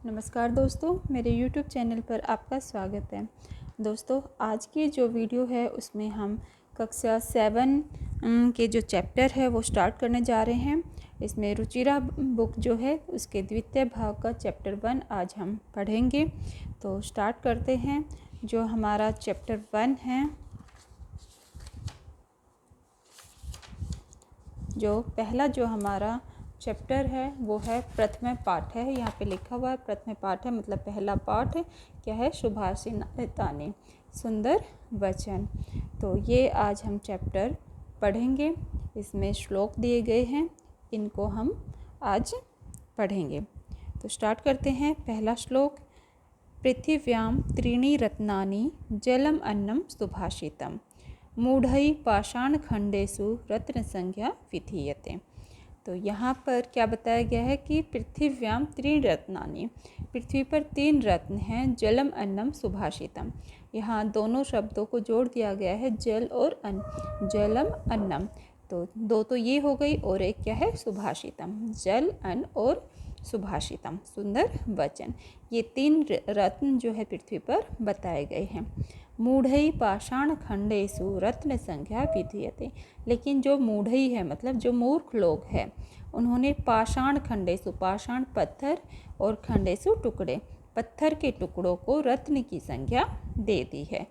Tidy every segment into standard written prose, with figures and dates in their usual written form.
नमस्कार दोस्तों, मेरे YouTube चैनल पर आपका स्वागत है। दोस्तों, आज की जो वीडियो है उसमें हम कक्षा 7 के जो चैप्टर है वो स्टार्ट करने जा रहे हैं। इसमें रुचिरा बुक जो है उसके द्वितीय भाग का चैप्टर 1 आज हम पढ़ेंगे। तो स्टार्ट करते हैं। जो हमारा चैप्टर 1 है, जो पहला जो हमारा चैप्टर है वो है प्रथम पाठ है। यहाँ पे लिखा हुआ है प्रथम पाठ है, मतलब पहला पाठ क्या है, सुभाषितानि, सुंदर वचन। तो ये आज हम चैप्टर पढ़ेंगे। इसमें श्लोक दिए गए हैं, इनको हम आज पढ़ेंगे। तो स्टार्ट करते हैं। पहला श्लोक, पृथिव्यां त्रीणि रत्नानि जलम अन्नम सुभाषितम मूढ़ै पाषाणखंडेषु रत्न संज्ञा विधीयते। तो यहाँ पर क्या बताया गया है कि पृथिव्याम त्रीण रत्नानि, पृथ्वी पर 3 रत्न हैं, जलम अन्नम सुभाषितम। यहाँ दोनों शब्दों को जोड़ दिया गया है, जल और अन्न, जलम अन्नम। तो 2 तो ये हो गई और एक क्या है, सुभाषितम, जल अन्न और सुभाषितम, सुंदर वचन। ये 3 रत्न जो है पृथ्वी पर बताए गए हैं। मूढ़ै पाषाण खंडेषु रत्न संज्ञा विधीयते। लेकिन जो मूढ़ई है, मतलब जो मूर्ख लोग हैं, उन्होंने पाषाण खंडेषु, पाषाण पत्थर और खंडेषु टुकड़े, पत्थर के टुकड़ों को रत्न की संज्ञा दे दी है।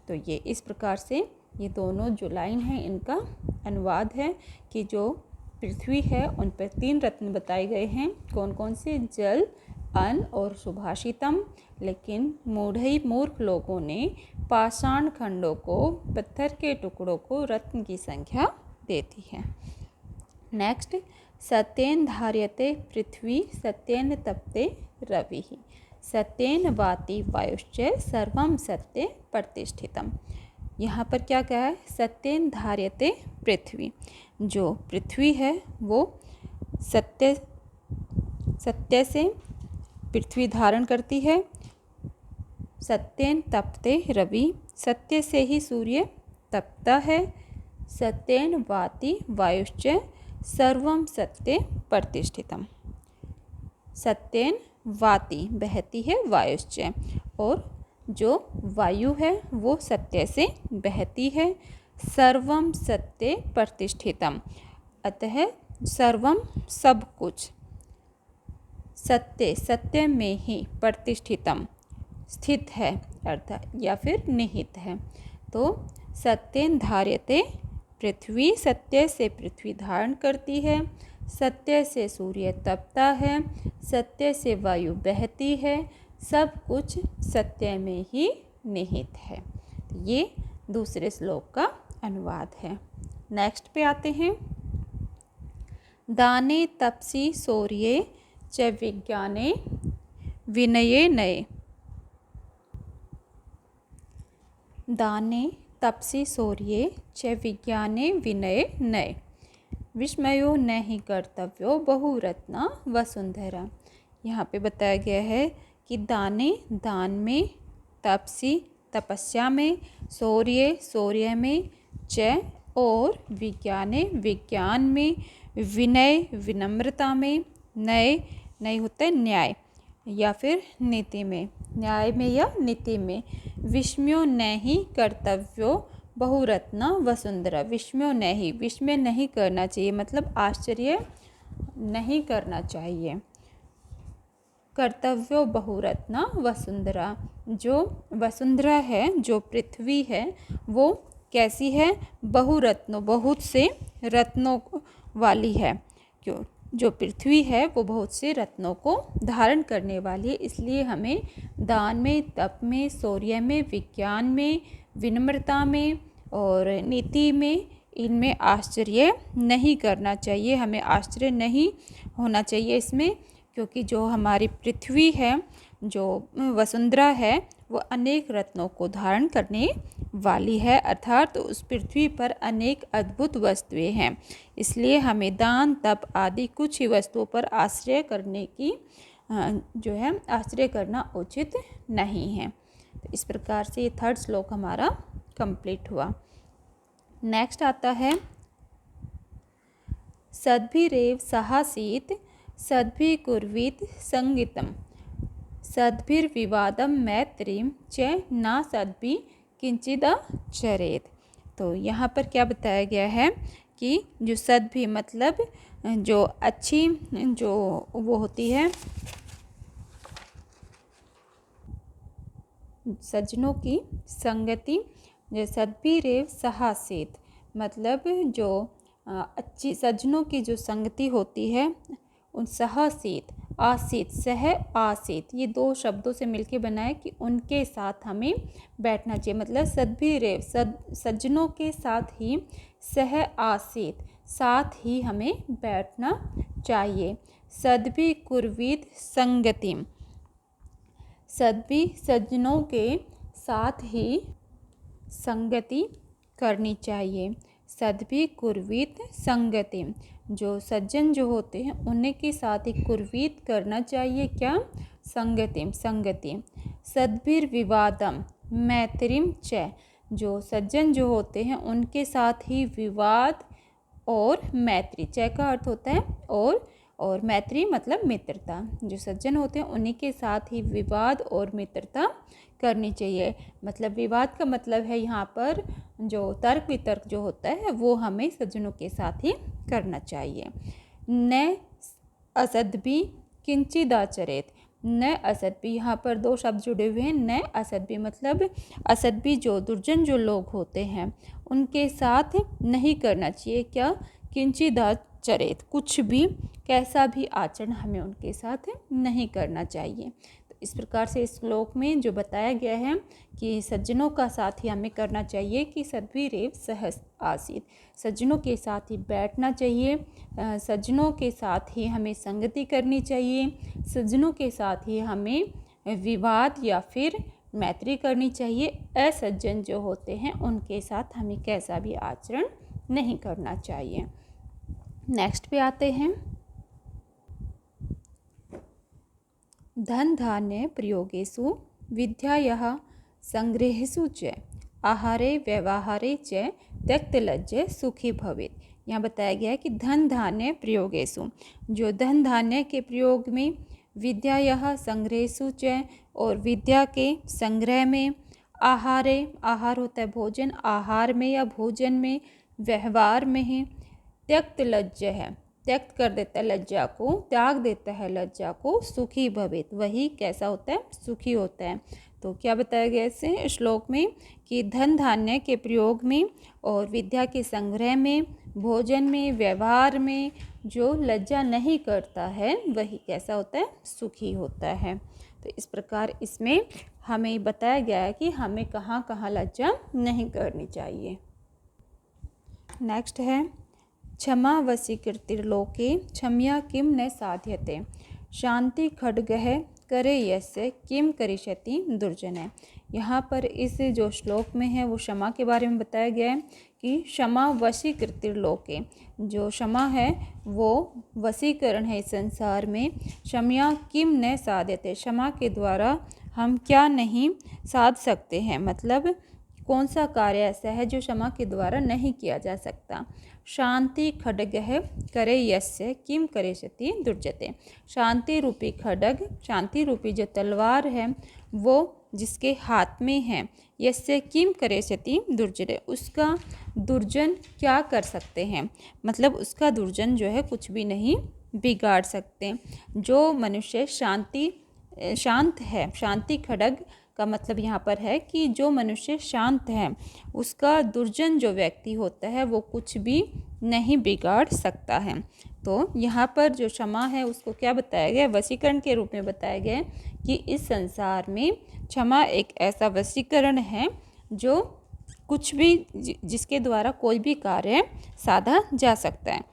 तो ये इस प्रकार से ये दोनों जो लाइन है इनका अनुवाद है कि जो पृथ्वी है उन पर 3 रत्न बताए गए हैं। कौन कौन से? जल, अन्न और सुभाषितम। लेकिन मूढ़ई मूर्ख लोगों ने पाषाण खंडों को, पत्थर के टुकड़ों को रत्न की संख्या देती है। नेक्स्ट, सत्येन धार्यते पृथ्वी सत्येन तपते रविः सत्येन वाति वायुश्च सर्वं सत्ये प्रतिष्ठितम्। यहाँ पर क्या कहा है? सत्येन धार्यते पृथ्वी, जो पृथ्वी है वो सत्य से पृथ्वी धारण करती है। सत्येन तपते रवि, सत्य से ही सूर्य तपता है। सत्येन वाति वायुश्च सर्वं सत्ये प्रतिष्ठितम्। सत्येन वाति बहती है, वायुश्च, और जो वायु है वो सत्य से बहती है। सर्वं सत्ये प्रतिष्ठितम्, अतः सर्वम सब कुछ, सत्य में ही, प्रतिष्ठितम स्थित है, अर्थात या फिर निहित है। तो सत्येन धार्यते पृथ्वी, सत्य से पृथ्वी धारण करती है, सत्य से सूर्य तपता है, सत्य से वायु बहती है, सब कुछ सत्य में ही निहित है। ये दूसरे श्लोक का अनुवाद है। नेक्स्ट पे आते हैं। दाने तपसि शौर्ये च विज्ञाने विनये नये। दाने तपसि शौर्ये च विज्ञाने विनये नये विस्मयो न हि कर्तव्यो बहुरत्ना वसुंधरा। यहाँ पे बताया गया है कि दाने, दान में, तपसि, तपस्या में, शौर्य में, च और विज्ञाने, विज्ञान में, विनय विनम्रता में, नय होता है न्याय या फिर नीति में, न्याय में या नीति में, विस्मयो न हि कर्तव्यो बहुरत्ना वसुंधरा। विस्मयो न हि, विस्मय नहीं करना चाहिए, मतलब आश्चर्य नहीं करना चाहिए। कर्तव्यो बहुरत्ना वसुंधरा, जो वसुंधरा है, जो पृथ्वी है, वो कैसी है? बहुरत्नों, बहुत से रत्नों वाली है। क्यों? जो पृथ्वी है वो बहुत से रत्नों को धारण करने वाली है। इसलिए हमें दान में, तप में, शौर्य में, विज्ञान में, विनम्रता में और नीति में, इनमें आश्चर्य नहीं करना चाहिए। हमें आश्चर्य नहीं होना चाहिए इसमें, क्योंकि जो हमारी पृथ्वी है, जो वसुंधरा है, वो अनेक रत्नों को धारण करने वाली है, अर्थात उस पृथ्वी पर अनेक अद्भुत वस्तुएं हैं। इसलिए हमें दान, तप आदि कुछ ही वस्तुओं पर आश्रय करने की जो है आश्रय करना उचित नहीं है। तो इस प्रकार से ये 3rd श्लोक हमारा कंप्लीट हुआ। नेक्स्ट आता है, सद्भिरेव सहासीत सद्भिकुर्वीत संगीतम सद्भिर्विवादं मैत्रीं च न सद्भि किंचिदाचरेत्। तो यहाँ पर क्या बताया गया है कि जो सद्भि मतलब जो अच्छी जो वो होती है सज्जनों की संगति, जो सद्भिरेव सहासेत मतलब जो अच्छी सज्जनों की जो संगति होती है उन सहसेत आसेत सह आसेत ये दो शब्दों से मिलके बना है कि उनके साथ हमें बैठना चाहिए। मतलब सद्भिरेव सज्जनों के साथ ही सह आसेत साथ ही हमें बैठना चाहिए। सद्भि कुर्वीत संगतिम सद्भि सज्जनों के साथ ही संगति करनी चाहिए। सद्भि कुर्वीत संगति जो सज्जन जो होते हैं उन्हीं के साथ ही कुर्वीत करना चाहिए क्या संगति संगति। सद्भिर्विवादम मैत्रीम च जो सज्जन जो होते हैं उनके साथ ही विवाद और मैत्री, च का अर्थ होता है और मैत्री मतलब मित्रता। जो सज्जन होते हैं उन्हीं के साथ ही विवाद और मित्रता करनी चाहिए। मतलब विवाद का मतलब है यहाँ पर जो तर्क वितर्क जो होता है वो हमें सज्जनों के साथ ही करना चाहिए। न असद्भि किंचिदाचरेत, न असद्भि यहाँ पर दो शब्द जुड़े हुए हैं। न असद्भि मतलब असद्भि जो दुर्जन जो लोग होते हैं उनके साथ नहीं करना चाहिए क्या किंचिदाचरेत कुछ भी कैसा भी आचरण हमें उनके साथ नहीं करना चाहिए। तो इस प्रकार से इस श्लोक में जो बताया गया है कि सज्जनों का साथ ही हमें करना चाहिए कि सद्भिरेव सह आसीत सज्जनों के साथ ही बैठना चाहिए। सज्जनों के साथ ही हमें संगति करनी चाहिए। सज्जनों के साथ ही हमें विवाद या फिर मैत्री करनी चाहिए। असज्जन जो होते हैं उनके साथ हमें कैसा भी आचरण नहीं करना चाहिए। नेक्स्ट पे आते हैं। धन धान्य प्रयोगेषु विद्यायाः संग्रहेषु च आहारे व्यवहारे च त्यक्तलज्ज सुखी भवेत्। यहाँ बताया गया है कि धन धान्य प्रयोगेषु जो धन धान्य के प्रयोग में, विद्यायाः संग्रहेषु च और विद्या के संग्रह में, आहारे आहार होता है भोजन, आहार में या भोजन में, व्यवहार में है, त्यक्त लज्ज है त्यक्त कर देता है लज्जा को, त्याग देता है लज्जा को, सुखी भवेत वही कैसा होता है सुखी होता है। तो क्या बताया गया इस श्लोक में कि धन धान्य के प्रयोग में और विद्या के संग्रह में, भोजन में, व्यवहार में जो लज्जा नहीं करता है वही कैसा होता है सुखी होता है। तो इस प्रकार इसमें हमें बताया गया है कि हमें कहाँ कहाँ लज्जा नहीं करनी चाहिए। नेक्स्ट है क्षमा वशीकृतिर्लोके क्षम्या किं न साध्यते शांति खड्गः करे यस्य किं करिष्यति दुर्जनः। यहाँ पर इस जो श्लोक में है वो क्षमा के बारे में बताया गया है कि क्षमा वशीकृतिर्लोके जो क्षमा है वो वशीकरण है इस संसार में। क्षम्या किं न साध्यते क्षमा के द्वारा हम क्या नहीं साध सकते हैं, मतलब कौन सा कार्य ऐसा है जो क्षमा के द्वारा नहीं किया जा सकता। शांति खड्गः करे यस्य किम करिष्यति दुर्जते शांति रूपी खड्ग शांति रूपी जो तलवार है वो जिसके हाथ में है, यस्य किम करिष्यति दुर्जते उसका दुर्जन क्या कर सकते हैं, मतलब उसका दुर्जन जो है कुछ भी नहीं बिगाड़ सकते। जो मनुष्य शांत है, शांति खड्ग का मतलब यहाँ पर है कि जो मनुष्य शांत है उसका दुर्जन जो व्यक्ति होता है वो कुछ भी नहीं बिगाड़ सकता है। तो यहाँ पर जो क्षमा है उसको क्या बताया गया, वशीकरण के रूप में बताया गया कि इस संसार में क्षमा एक ऐसा वशीकरण है जो कुछ भी जिसके द्वारा कोई भी कार्य साधा जा सकता है।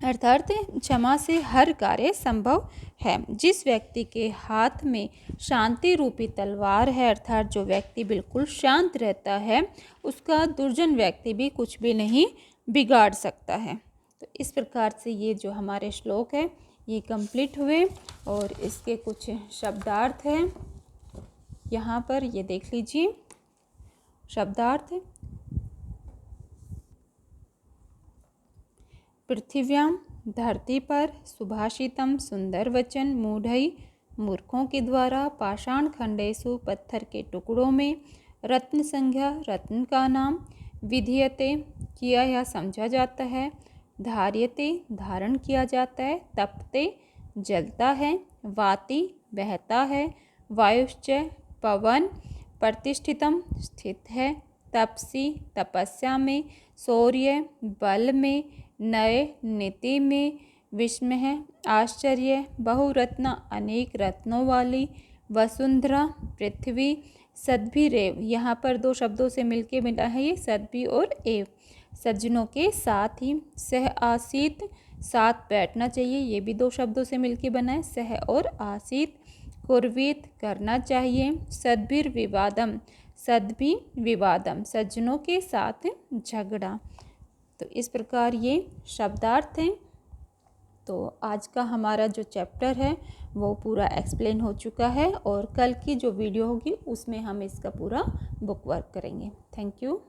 अर्थात क्षमा से हर कार्य संभव है। जिस व्यक्ति के हाथ में शांति रूपी तलवार है, अर्थात जो व्यक्ति बिल्कुल शांत रहता है उसका दुर्जन व्यक्ति भी कुछ भी नहीं बिगाड़ सकता है। तो इस प्रकार से ये जो हमारे श्लोक है ये कंप्लीट हुए और इसके कुछ शब्दार्थ हैं यहाँ पर ये देख लीजिए। शब्दार्थ पृथिव्यां धरती पर सुभाषितम सुंदर वचन मूढ़ई मूर्खों के द्वारा पाषाण खंडेषु पत्थर के टुकड़ों में रत्न संज्ञा रत्न का नाम विधीयते किया या समझा जाता है, धार्यते धारण किया जाता है, तपते जलता है, वाति बहता है, वायुश्च पवन प्रतिष्ठितम स्थित है, तपसी तपस्या में, शौर्य बल में, नए नीति में, विस्मय आश्चर्य, बहुरत्न अनेक रत्नों वाली, वसुंधरा पृथ्वी, सद्भिरेव यहाँ पर दो शब्दों से मिलके मिला है ये सद्भि और एव, सज्जनों के साथ ही, सह आसीत साथ बैठना चाहिए, ये भी दो शब्दों से मिलके बना है सह और आसीत, कुर्वीत करना चाहिए, सद्भिर विवादम सद्भि विवादम सज्जनों के साथ झगड़ा। तो इस प्रकार ये शब्दार्थ हैं। तो आज का हमारा जो चैप्टर है वो पूरा एक्सप्लेन हो चुका है और कल की जो वीडियो होगी उसमें हम इसका पूरा बुक वर्क करेंगे। Thank you.